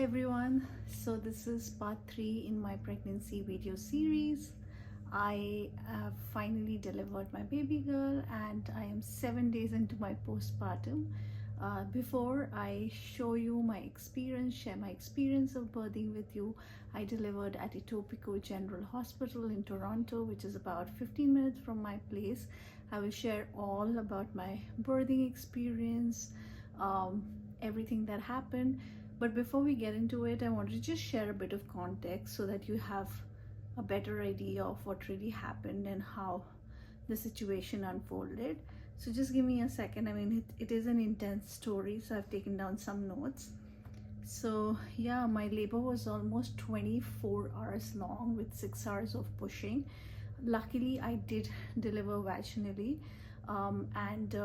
everyone, so this is part 3 in my pregnancy video series. I have finally delivered my baby girl and I am 7 days into my postpartum. Before I show you my experience, share my experience of birthing with you, I delivered at Etobicoke General Hospital in Toronto, which is about 15 minutes from my place. I will share all about my birthing experience, everything that happened. But before we get into it, I want to just share a bit of context so that you have a better idea of what really happened and how the situation unfolded. So just give me a second. I mean, it is an intense story, so I've taken down some notes. So yeah, my labor was almost 24 hours long with 6 hours of pushing. Luckily, I did deliver vaginally, and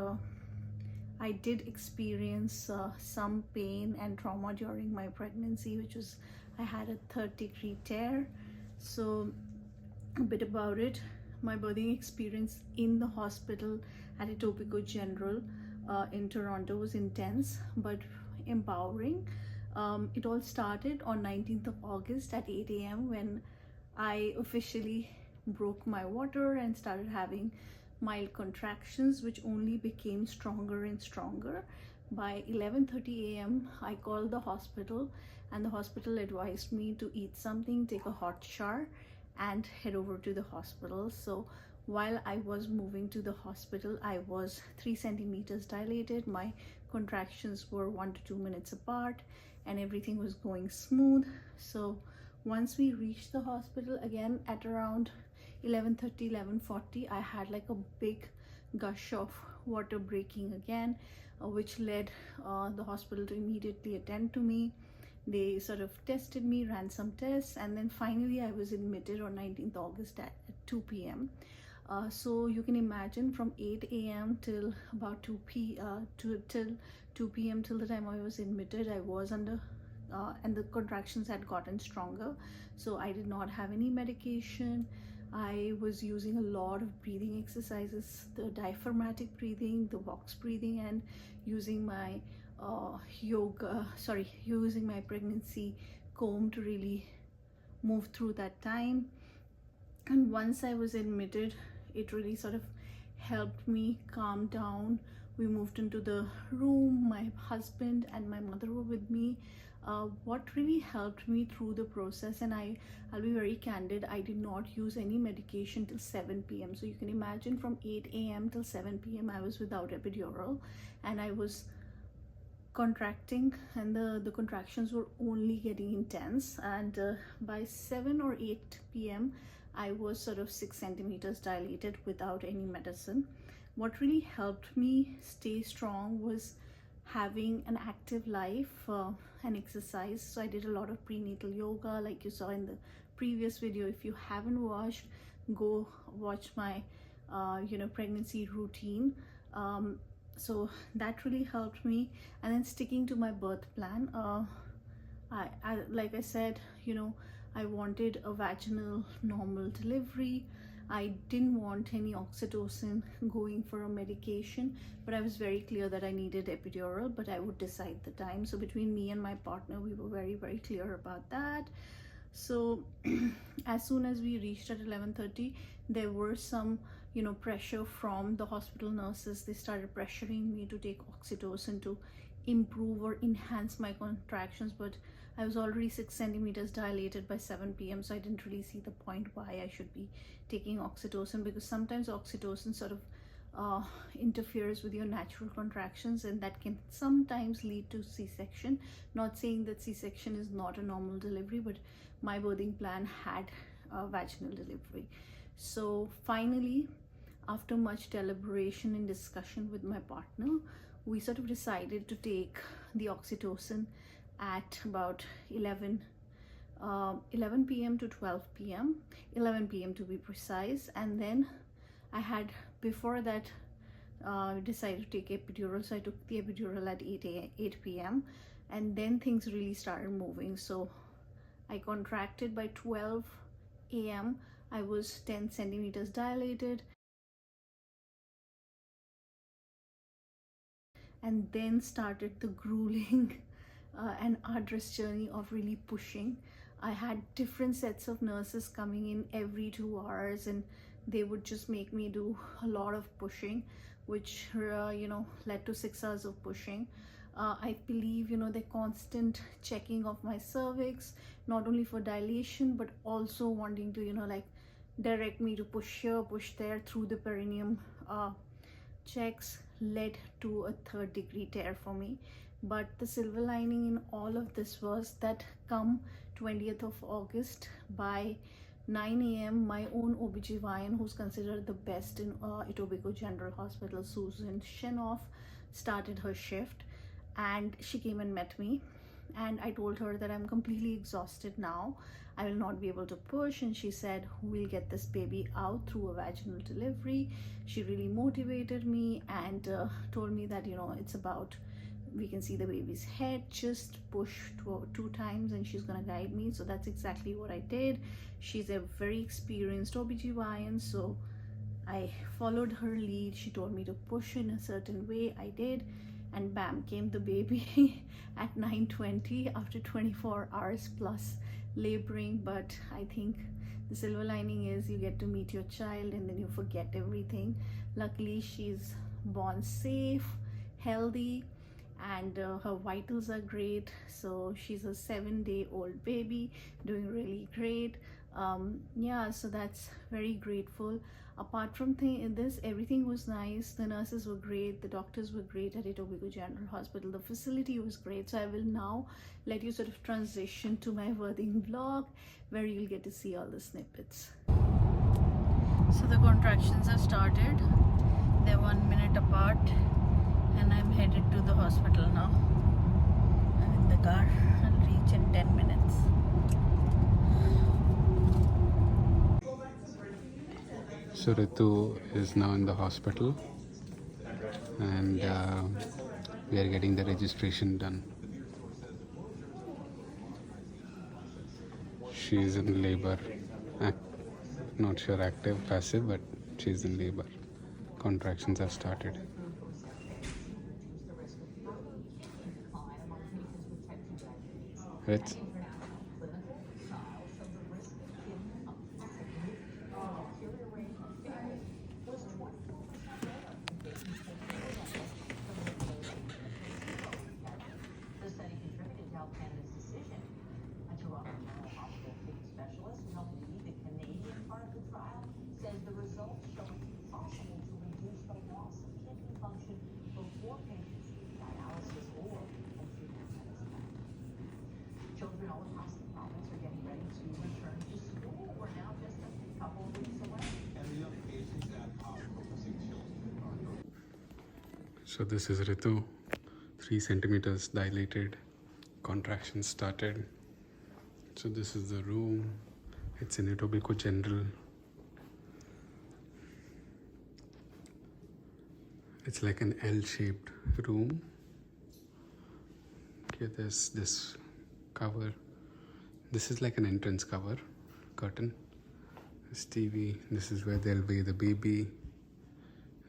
I did experience some pain and trauma during my pregnancy, which was I had a 3rd-degree tear. So a bit about it. My birthing experience in the hospital at Etobicoke General in Toronto was intense but empowering. It all started on 19th of August at 8 a.m. when I officially broke my water and started having mild contractions, which only became stronger and stronger. By 11:30 a.m. I called the hospital and the hospital advised me to eat something, take a hot shower and head over to the hospital. So while I was moving to the hospital, I was 3 centimeters dilated. My contractions were 1 to 2 minutes apart and everything was going smooth. So once we reached the hospital, again at around 11:30, 11:40, I had like a big gush of water breaking again, which led the hospital to immediately attend to me. They sort of tested me, ran some tests, and then finally I was admitted on 19th August at 2 p.m. So you can imagine from 8 a.m. till about 2 p.m. till the time I was admitted, I was under and the contractions had gotten stronger. So I did not have any medication. I was using a lot of breathing exercises, the diaphragmatic breathing, the box breathing, and using my using my pregnancy comb to really move through that time. And once I was admitted, it really sort of helped me calm down. We moved into the room. My husband and my mother were with me. What really helped me through the process, and I'll be very candid, I did not use any medication till 7 p.m. So you can imagine from 8 a.m. till 7 p.m. I was without epidural and I was contracting, and the contractions were only getting intense. And by 7 or 8 p.m. I was sort of 6 centimeters dilated without any medicine. What really helped me stay strong was having an active life and exercise. So I did a lot of prenatal yoga, like you saw in the previous video. If you haven't watched, go watch my pregnancy routine. So that really helped me. And then sticking to my birth plan, I like I said, I wanted a vaginal normal delivery. I didn't want any oxytocin going for a medication, but I was very clear that I needed epidural, but I would decide the time. So between me and my partner, we were very, very clear about that. So as soon as we reached at 11:30, there were some pressure from the hospital nurses. They started pressuring me to take oxytocin to improve or enhance my contractions, but I was already 6 centimeters dilated by 7 p.m. so I didn't really see the point why I should be taking oxytocin, because sometimes oxytocin sort of interferes with your natural contractions, and that can sometimes lead to C-section. Not saying that C-section is not a normal delivery, but my birthing plan had a vaginal delivery. So finally, after much deliberation and discussion with my partner, we sort of decided to take the oxytocin at about 11 p.m. to 12 p.m. 11 p.m. to be precise. And then I had before that decided to take epidural, so I took the epidural at 8 p.m. and then things really started moving. So I contracted by 12 a.m. I was 10 centimeters dilated, and then started the grueling an arduous journey of really pushing. I had different sets of nurses coming in every 2 hours, and they would just make me do a lot of pushing, which led to 6 hours of pushing. I believe the constant checking of my cervix, not only for dilation but also wanting to like direct me to push here, push there through the perineum. Checks led to a third-degree tear for me. But the silver lining in all of this was that come 20th of August by 9 a.m. my own OBGYN, who's considered the best in Etobicoke General Hospital, Susan Shenoff, started her shift, and she came and met me, and I told her that I'm completely exhausted now, I will not be able to push, and she said we'll get this baby out through a vaginal delivery. She really motivated me and told me that it's about, we can see the baby's head, just push two times and she's gonna guide me. So that's exactly what I did. She's a very experienced OBGYN, so I followed her lead. She told me to push in a certain way, I did, and bam, came the baby at 9:20 after 24 hours plus laboring. But I think the silver lining is you get to meet your child and then you forget everything. Luckily, she's born safe, healthy, and her vitals are great. So she's a 7-day-old baby, doing really great. Yeah, so that's very grateful. Apart from this, everything was nice. The nurses were great, the doctors were great at Etobicoke General Hospital, the facility was great. So I will now let you sort of transition to my birthing vlog, where you'll get to see all the snippets. So the contractions have started. They're 1 minute apart, and I'm headed to the hospital now. I'm in the car. I'll reach in 10 minutes. So Ritu is now in the hospital, and we are getting the registration done. She's in labor. Not sure active, passive, but she's in labor. Contractions have started. Rit? So this is Ritu, 3 centimeters dilated, contractions started. So this is the room. It's in Etobicoke General. It's like an L-shaped room. Okay, there's this cover. This is like an entrance cover, curtain. This TV. This is where they'll weigh the baby.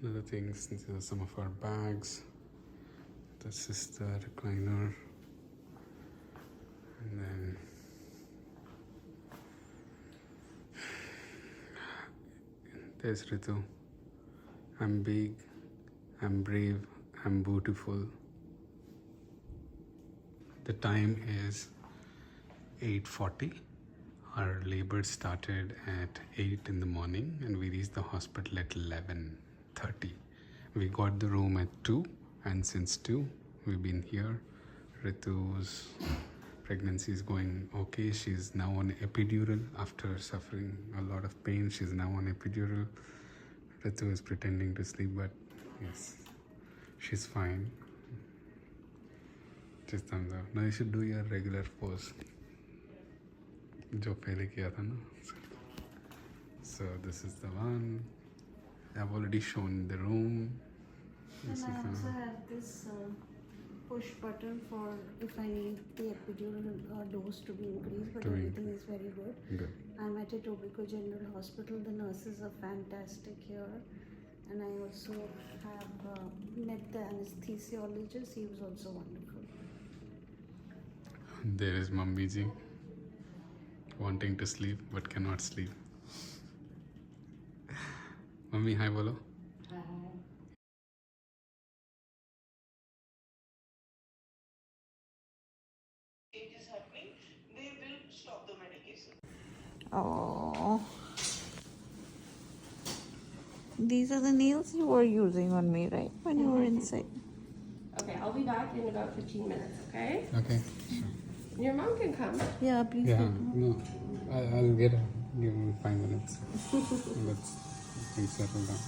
And other things. These are some of our bags. This is the recliner. And then there's Ritu. I'm big, I'm brave, I'm beautiful. The time is 8:40. Our labor started at 8 in the morning and we reached the hospital at 11:30. We got the room at 2, and since 2 we've been here. Ritu's pregnancy is going okay. She's now on epidural after suffering a lot of pain. She's now on epidural. Ritu is pretending to sleep, but yes, she's fine. Just thumbs up. Now you should do your regular pose जो पहले किया था ना. So this is the one. I've already shown the room. And I also have this push button for if I need the epidural dose to be increased, but everything is very good. Good. I'm at Etobicoke General Hospital. The nurses are fantastic here. And I also have met the anesthesiologist. He was also wonderful. There is Mummy ji wanting to sleep but cannot sleep. Mummy, hi bolo. Changes happening, they will stop the medication. Oh, these are the nails you were using on me, right? When you were inside. Okay, I'll be back in about 15 minutes, okay? Okay, sure. Your mom can come. Yeah, please. Yeah, no, I'll get her. Give me 5 minutes. Let's settle down.